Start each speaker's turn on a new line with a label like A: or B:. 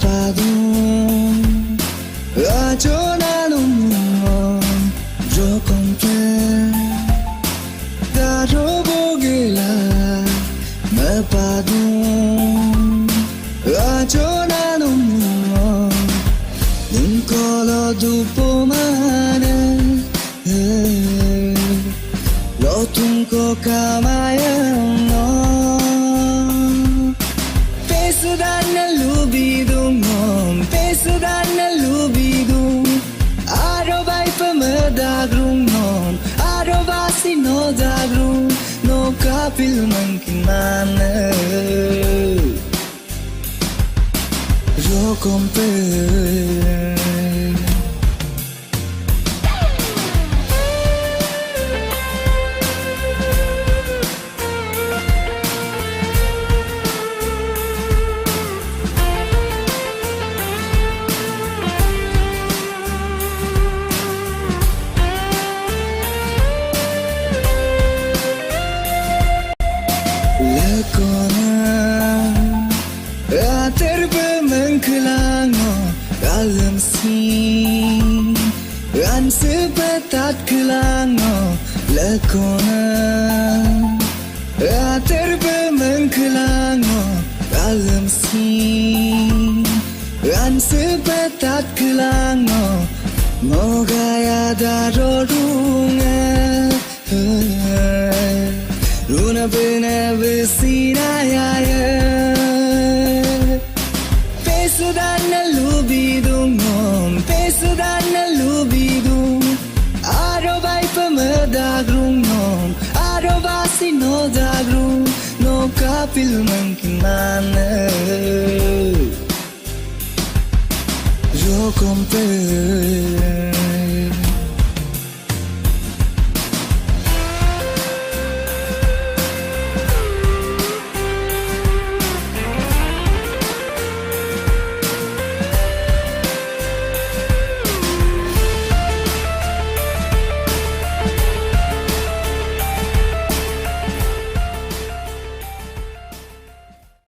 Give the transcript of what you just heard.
A: padum Ajonalum Rokompe Darobogila Mapadum Ajonalum Ninkolo dupomane Lotunko kamayam Pesudana lubidum Pesudana lubidum Arobai pamadagrum non Arobasi no dagrum No kapil mankinana Rokompe Terbe mengkelango dalam sin An sebatat kelango lekona Terbe mengkelango dalam sin An sebatat kelango Mogaya darorunga Runa bena besinaya Pesudana lubidum Pesudana lubidum Arobai pamadagrum Arobasi no dagrum No kapil mankinana Rokompe